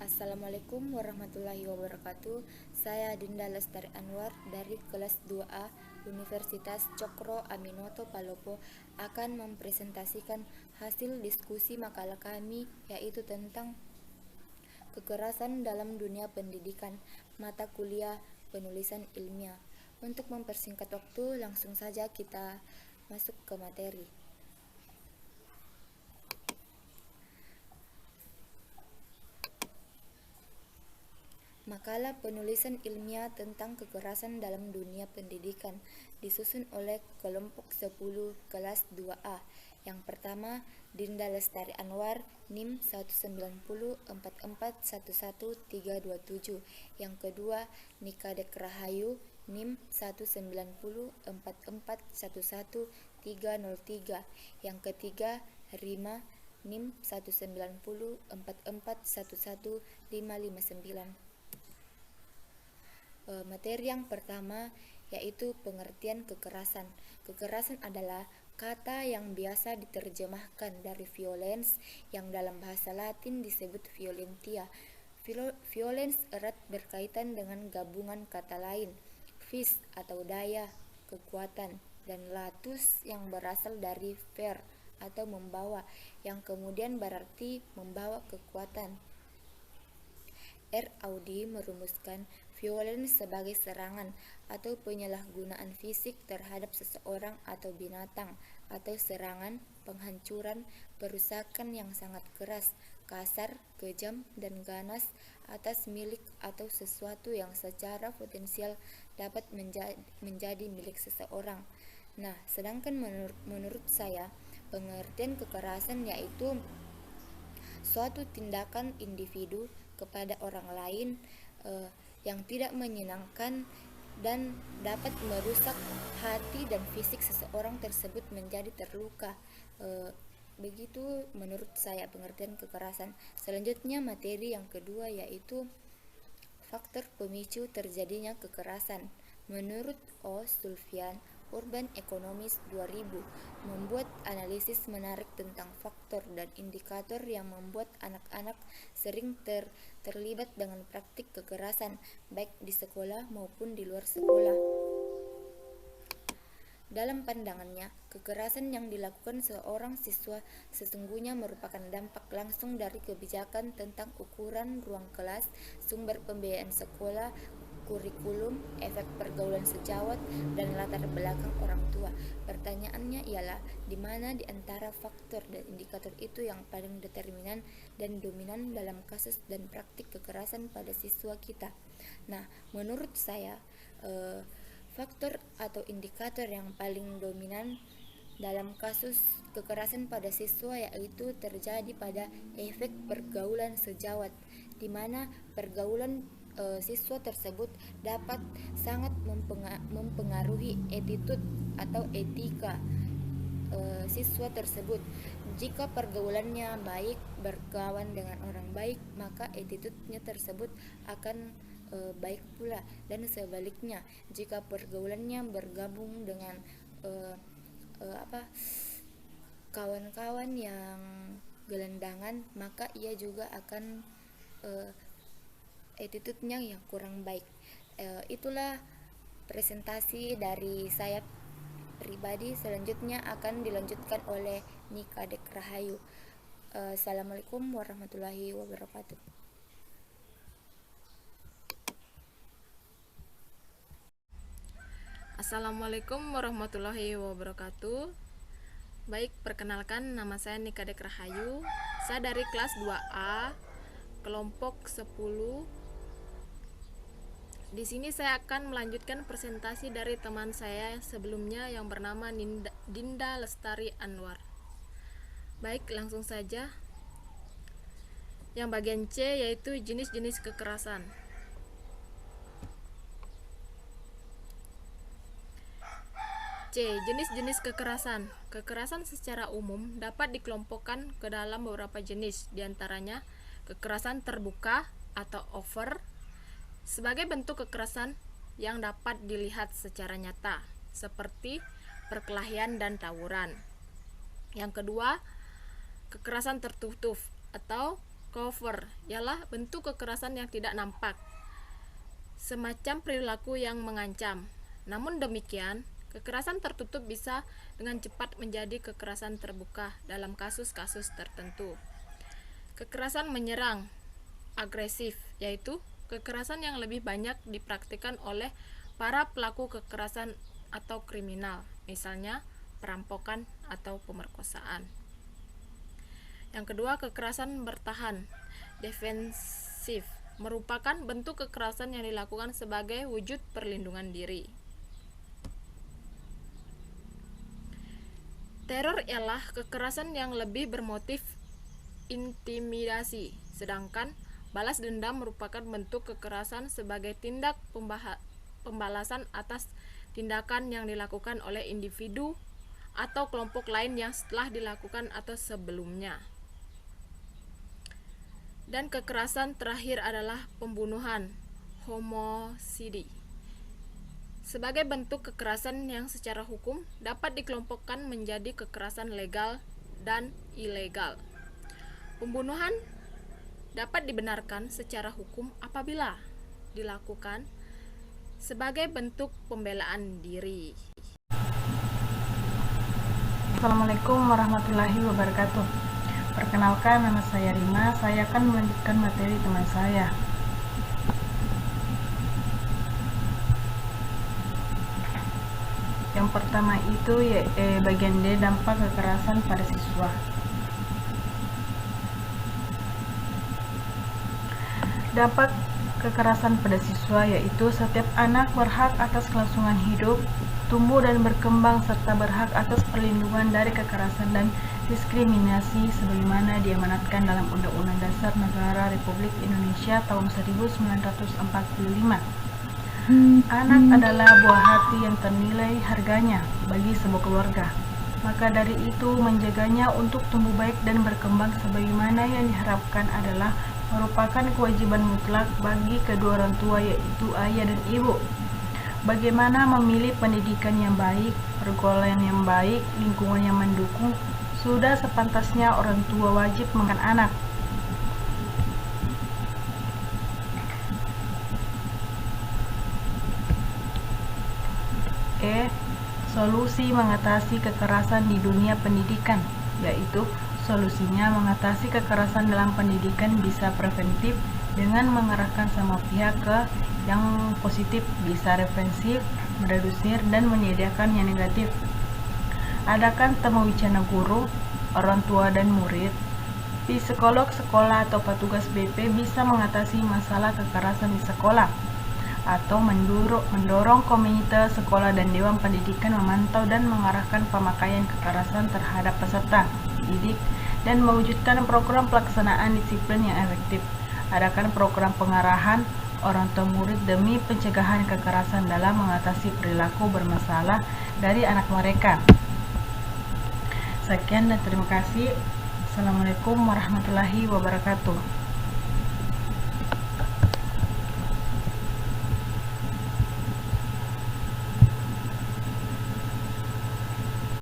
Assalamualaikum warahmatullahi wabarakatuh. Saya Dinda Lestari Anwar dari kelas 2A Universitas Cokro Aminoto Palopo akan mempresentasikan hasil diskusi makalah kami, yaitu tentang kekerasan dalam dunia pendidikan, mata kuliah penulisan ilmiah. Untuk mempersingkat waktu, langsung saja kita masuk ke materi. Makalah penulisan ilmiah tentang kekerasan dalam dunia pendidikan disusun oleh kelompok 10 kelas 2A. Yang pertama, Dinda Lestari Anwar, NIM 19044111327. Yang kedua, Nikadek Rahayu, NIM 19044111303. Yang ketiga, Rima, NIM 19044111559. Materi yang pertama yaitu pengertian kekerasan. Kekerasan adalah kata yang biasa diterjemahkan dari violence yang dalam bahasa Latin disebut violentia. Violence erat berkaitan dengan gabungan kata lain, vis atau daya, kekuatan, dan latus yang berasal dari ver atau membawa, yang kemudian berarti membawa kekuatan. R. Audi merumuskan violence sebagai serangan atau penyalahgunaan fisik terhadap seseorang atau binatang, atau serangan, penghancuran, perusakan yang sangat keras, kasar, kejam, dan ganas atas milik atau sesuatu yang secara potensial dapat menjadi milik seseorang. Nah, sedangkan menurut saya, pengertian kekerasan yaitu suatu tindakan individu kepada orang lain yang tidak menyenangkan dan dapat merusak hati dan fisik seseorang tersebut menjadi terluka. Begitu menurut saya pengertian kekerasan. Selanjutnya materi yang kedua yaitu faktor pemicu terjadinya kekerasan. Menurut O. Sulfian, Urban Economist 2000 membuat analisis menarik tentang faktor dan indikator yang membuat anak-anak sering terlibat dengan praktik kekerasan baik di sekolah maupun di luar sekolah. Dalam pandangannya, kekerasan yang dilakukan seorang siswa sesungguhnya merupakan dampak langsung dari kebijakan tentang ukuran ruang kelas, sumber pembiayaan sekolah, kurikulum, efek pergaulan sejawat, dan latar belakang orang tua. Pertanyaannya ialah, di mana di antara faktor dan indikator itu yang paling determinan dan dominan dalam kasus dan praktik kekerasan pada siswa kita? Nah, menurut saya, faktor atau indikator yang paling dominan dalam kasus kekerasan pada siswa yaitu terjadi pada efek pergaulan sejawat, di mana pergaulan siswa tersebut dapat sangat mempengaruhi attitude atau etika siswa tersebut. Jika pergaulannya baik, berkawan dengan orang baik, maka attitude-nya tersebut akan baik pula, dan sebaliknya jika pergaulannya bergabung dengan kawan-kawan yang gelandangan, maka ia juga akan attitude-nya yang kurang baik. Itulah presentasi dari saya pribadi. Selanjutnya akan dilanjutkan oleh Nikadek Rahayu. Assalamualaikum warahmatullahi wabarakatuh. Assalamualaikum warahmatullahi wabarakatuh. Baik, perkenalkan, nama saya Nikadek Rahayu. Saya dari kelas 2A, kelompok 10. Di sini saya akan melanjutkan presentasi dari teman saya sebelumnya yang bernama Dinda Lestari Anwar. Baik, langsung saja. Yang bagian C yaitu jenis-jenis kekerasan. C. Jenis-jenis kekerasan. Kekerasan secara umum dapat dikelompokkan ke dalam beberapa jenis, diantaranya kekerasan terbuka atau overt, sebagai bentuk kekerasan yang dapat dilihat secara nyata, seperti perkelahian dan tawuran. Yang kedua, kekerasan tertutup atau Cover ialah bentuk kekerasan yang tidak nampak, semacam perilaku yang mengancam. Namun demikian, kekerasan tertutup bisa dengan cepat menjadi kekerasan terbuka dalam kasus-kasus tertentu. Kekerasan menyerang, agresif, yaitu kekerasan yang lebih banyak dipraktikkan oleh para pelaku kekerasan atau kriminal, misalnya perampokan atau pemerkosaan. Yang kedua, kekerasan bertahan, defensif, merupakan bentuk kekerasan yang dilakukan sebagai wujud perlindungan diri. Teror ialah kekerasan yang lebih bermotif intimidasi, sedangkan balas dendam merupakan bentuk kekerasan sebagai tindak pembalasan atas tindakan yang dilakukan oleh individu atau kelompok lain yang telah dilakukan atau sebelumnya. Dan kekerasan terakhir adalah pembunuhan, homosidi. Sebagai bentuk kekerasan yang secara hukum dapat dikelompokkan menjadi kekerasan legal dan ilegal. Pembunuhan dapat dibenarkan secara hukum apabila dilakukan sebagai bentuk pembelaan diri. Assalamualaikum warahmatullahi wabarakatuh. Perkenalkan, nama saya Rima. Saya akan melanjutkan materi teman saya. Yang pertama itu bagian D, dampak kekerasan pada siswa. Dampak kekerasan pada siswa yaitu setiap anak berhak atas kelangsungan hidup, tumbuh dan berkembang serta berhak atas perlindungan dari kekerasan dan diskriminasi sebagaimana diamanatkan dalam Undang-Undang Dasar Negara Republik Indonesia tahun 1945. Anak adalah buah hati yang ternilai harganya bagi sebuah keluarga. Maka dari itu, menjaganya untuk tumbuh baik dan berkembang sebagaimana yang diharapkan adalah merupakan kewajiban mutlak bagi kedua orang tua, yaitu ayah dan ibu. Bagaimana memilih pendidikan yang baik, pergaulan yang baik, lingkungan yang mendukung, sudah sepantasnya orang tua wajib mengenal anak. Solusi mengatasi kekerasan di dunia pendidikan, yaitu solusinya mengatasi kekerasan dalam pendidikan bisa preventif dengan mengarahkan semua pihak ke yang positif, bisa represif, meredusir, dan menyediakan yang negatif. Adakan temu bicara guru, orang tua, dan murid. Psikolog sekolah atau petugas BP bisa mengatasi masalah kekerasan di sekolah, atau mendorong komunitas sekolah dan dewan pendidikan memantau dan mengarahkan pemakaian kekerasan terhadap peserta didik dan mewujudkan program pelaksanaan disiplin yang efektif. Adakan program pengarahan orang tua murid demi pencegahan kekerasan dalam mengatasi perilaku bermasalah dari anak mereka. Sekian dan terima kasih. Assalamualaikum warahmatullahi wabarakatuh.